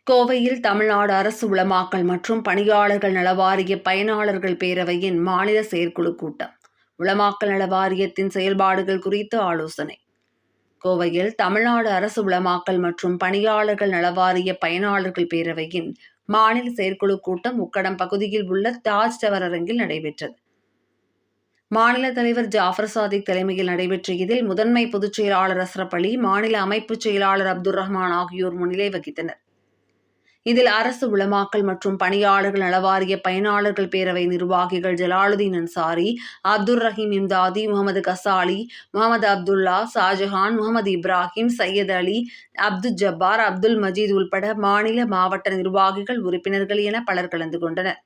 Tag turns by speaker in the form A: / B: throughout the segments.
A: கோவையில் தமிழ்நாடு அரசு உலமாக்கல் மற்றும் பணியாளர்கள் நல வாரிய பயனாளர்கள் பேரவையின் மாநில செயற்குழு கூட்டம். உலமாக்கல் நல வாரியத்தின் செயல்பாடுகள் குறித்து ஆலோசனை. கோவையில் தமிழ்நாடு அரசு உலமாக்கல் மற்றும் பணியாளர்கள் நல வாரிய பயனாளர்கள் பேரவையின் மாநில செயற்குழு கூட்டம் உக்கடம் பகுதியில் உள்ள தாஜ் டவர் அரங்கில் நடைபெற்றது. மாநில தலைவர் ஜாஃபர் சாதிக் தலைமையில் நடைபெற்ற இதில் முதன்மை பொதுச் செயலாளர் அஸ்ரப் அலி, மாநில அமைப்பு செயலாளர் அப்துல் ரஹ்மான் ஆகியோர் முன்னிலை வகித்தனர். இதில் அரசு உலமாக்கல் மற்றும் பணியாளர்கள் நலவாரிய பயனாளர்கள் பேரவை நிர்வாகிகள் ஜலாலுதீன் அன்சாரி, அப்துல் ரஹீம் இம்தாதி, முகமது கசாலி, முகமது அப்துல்லா, ஷாஜஹான், முகமது இப்ராஹிம், சையத் அலி, அப்துல் ஜப்பார், அப்துல் மஜீத் உள்பட மாநில, மாவட்ட நிர்வாகிகள், உறுப்பினர்கள் என பலர் கலந்து கொண்டனர்.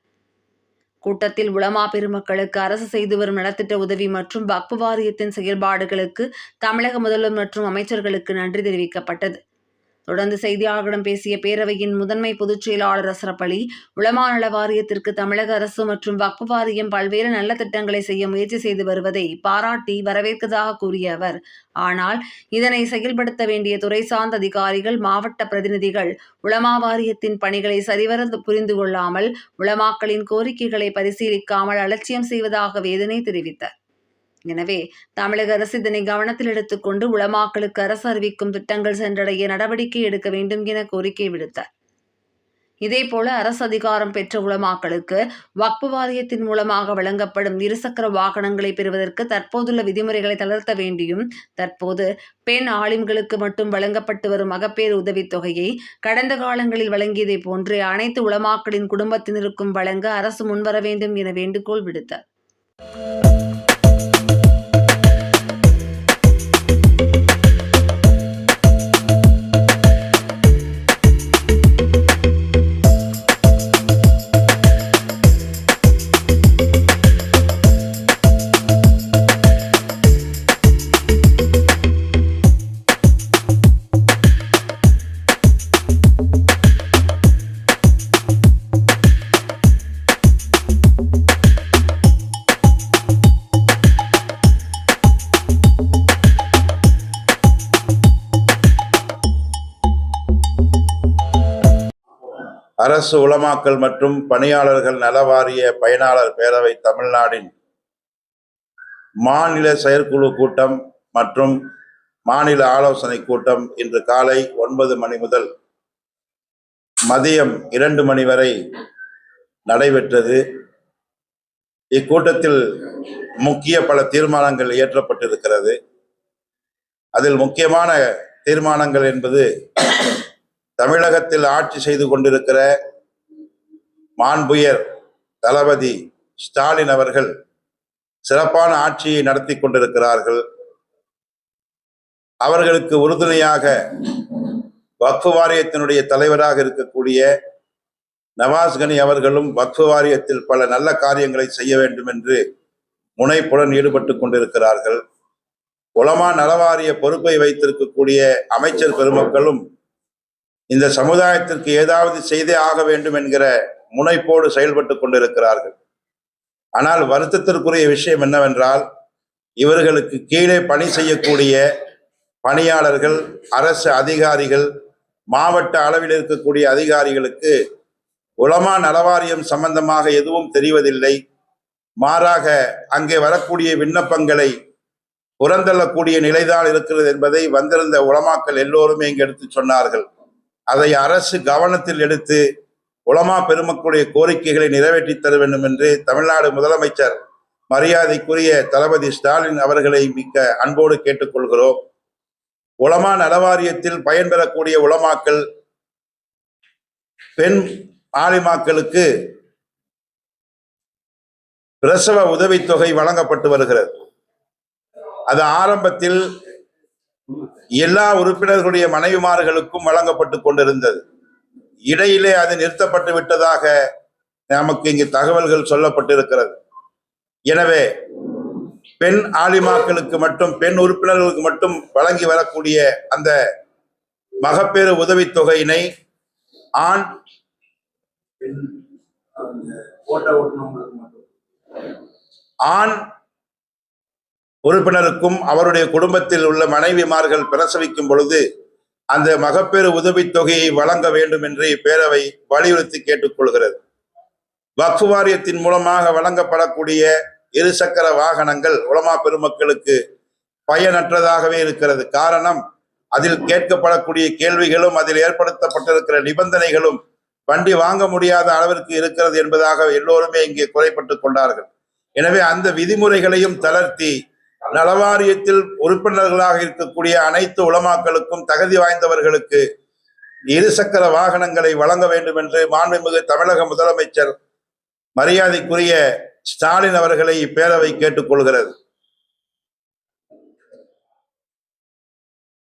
A: கூட்டத்தில் உலமா பெருமக்களுக்கு அரசு செய்து வரும் நலத்திட்ட உதவி மற்றும் வக்ஃப் வாரியத்தின் செயல்பாடுகளுக்கு தமிழக முதல்வர் மற்றும் அமைச்சர்களுக்கு நன்றி தெரிவிக்கப்பட்டது. தொடர்ந்து செய்தியாளர்களிடம் பேசிய பேரவையின் முதன்மை பொதுச் செயலாளர் அஸ்ரப் அலி, உலமா நல வாரியத்திற்கு தமிழக அரசு மற்றும் வக்ஃப் வாரியம் பல்வேறு நல்ல திட்டங்களை செய்ய முயற்சி செய்து வருவதை பாராட்டி வரவேற்கதாக கூறிய அவர், ஆனால் இதனை செயல்படுத்த வேண்டிய துறை சார்ந்த அதிகாரிகள், மாவட்ட பிரதிநிதிகள் உலமா வாரியத்தின் பணிகளை சரிவர புரிந்து கொள்ளாமல், உலமாக்களின் கோரிக்கைகளை பரிசீலிக்காமல் அலட்சியம் செய்வதாக வேதனை தெரிவித்தார். எனவே தமிழக அரசு இதனை கவனத்தில் எடுத்துக்கொண்டு உலமாக்களுக்கு அரசு அறிவிக்கும் திட்டங்கள் சென்றடைய நடவடிக்கை எடுக்க வேண்டும் என கோரிக்கை விடுத்தார். இதேபோல அரசு அதிகாரம் பெற்ற உலமாக்களுக்கு வக்ஃப் வாரியத்தின் மூலமாக வழங்கப்படும் இருசக்கர வாகனங்களை பெறுவதற்கு தற்போதுள்ள விதிமுறைகளை தளர்த்த வேண்டியும், தற்போது பெண் ஆலிம்களுக்கு மட்டும் வழங்கப்பட்டு வரும் மகப்பேறு உதவித்தொகையை கடந்த காலங்களில் வழங்கியதை போன்று அனைத்து உலமாக்களின் குடும்பத்தினருக்கும் வழங்க அரசு முன்வர வேண்டும் என வேண்டுகோள் விடுத்தார்.
B: அரசு உலமாக்கல் மற்றும் பணியாளர்கள் நலவாரிய பயனாளர் பேரவை தமிழ்நாடின் மாநில செயற்குழு கூட்டம் மற்றும் மாநில ஆலோசனை கூட்டம் இன்று காலை 9 மணி முதல் மதியம் 2 மணி வரை நடைபெற்றது. இக்கூட்டத்தில் முக்கிய பல தீர்மானங்கள் இயற்றப்பட்டிருக்கிறது. அதில் முக்கியமான தீர்மானங்கள் என்பது, தமிழகத்தில் ஆட்சி செய்து கொண்டிருக்கிற மாண்புயர் தளபதி ஸ்டாலின் அவர்கள் சிறப்பான ஆட்சியை நடத்தி கொண்டிருக்கிறார்கள். அவர்களுக்கு உறுதுணையாக வக்ஃப் வாரியத்தினுடைய தலைவராக இருக்கக்கூடிய நவாஸ் கனி அவர்களும் வக்ஃப் வாரியத்தில் பல நல்ல காரியங்களை செய்ய வேண்டும் என்று முனைப்புடன் ஈடுபட்டு கொண்டிருக்கிறார்கள். உலமா நலவாரிய பொறுப்பை வைத்திருக்கக்கூடிய அமைச்சர் பெருமக்களும் இந்த சமுதாயத்திற்கு ஏதாவது செய்தே ஆக வேண்டும் என்கிற முனைப்போடு செயல்பட்டு கொண்டிருக்கிறார்கள். ஆனால் வருத்தத்திற்குரிய விஷயம் என்னவென்றால், இவர்களுக்கு கீழே பணி செய்யக்கூடிய பணியாளர்கள், அரசு அதிகாரிகள், மாவட்ட அளவில் இருக்கக்கூடிய அதிகாரிகளுக்கு உலமா நலவாரியம் சம்பந்தமாக எதுவும் தெரிவதில்லை. மாறாக அங்கே வரக்கூடிய விண்ணப்பங்களை புறந்தள்ளக்கூடிய நிலைதான் இருக்கிறது என்பதை வந்திருந்த உலமாக்கள் எல்லோருமே இங்கு எடுத்து சொன்னார்கள். அதை அரசு கவனத்தில் எடுத்து உலமா பெருமக்களுடைய கோரிக்கைகளை நிறைவேற்றி தர வேண்டும் என்று தமிழ்நாடு முதலமைச்சர் மரியாதைக்குரிய தளபதி ஸ்டாலின் அவர்களை மிக்க அன்போடு கேட்டுக்கொள்கிறோம். உலமா நலவாரியத்தில் பயன்பெறக்கூடிய உலமாக்கள், பெண் ஆலிமாக்களுக்கு பிரசவ உதவித்தொகை வழங்கப்பட்டு வருகிறது. அது ஆரம்பத்தில் எல்லா உறுப்பினர்களுடைய மனைவிமார்களுக்கும் வழங்கப்பட்டு கொண்டிருந்தது. இடையிலே அது நிறுத்தப்பட்டு விட்டதாக நமக்கு இங்கு தகவல்கள் சொல்லப்பட்டிருக்கிறது. எனவே பெண் ஆலிமாக்களுக்கு மட்டும், பெண் உறுப்பினர்களுக்கு மட்டும் வழங்கி வரக்கூடிய அந்த மகப்பேறு உதவித்தொகையினை ஆண் உறுப்பினருக்கும் அவருடைய குடும்பத்தில் உள்ள மனைவிமார்கள் பிரசவிக்கும் பொழுது அந்த மகப்பேறு உதவித்தொகையை வழங்க வேண்டும் என்று இப்பேரவை வலியுறுத்தி கேட்டுக்கொள்கிறது. வக்ஃப் வாரியத்தின் மூலமாக வழங்கப்படக்கூடிய இருசக்கர வாகனங்கள் உலமா பெருமக்களுக்கு பயனற்றதாகவே இருக்கிறது. காரணம், அதில் கேட்கப்படக்கூடிய கேள்விகளும் அதில் ஏற்படுத்தப்பட்டிருக்கிற நிபந்தனைகளும் வண்டி வாங்க முடியாத அளவிற்கு இருக்கிறது என்பதாக எல்லோருமே இங்கே குறைப்பட்டுக் கொண்டார்கள். எனவே அந்த விதிமுறைகளையும் தளர்த்தி நலவாரியத்தில் உறுப்பினர்களாக இருக்கக்கூடிய அனைத்து உலமாக்களுக்கும் தகுதி வாய்ந்தவர்களுக்கு இருசக்கர வாகனங்களை வழங்க வேண்டும் என்று மாண்புமிகு தமிழக முதலமைச்சர் மரியாதைக்குரிய ஸ்டாலின் அவர்களை இப்பேரவை கேட்டுக்கொள்கிறது.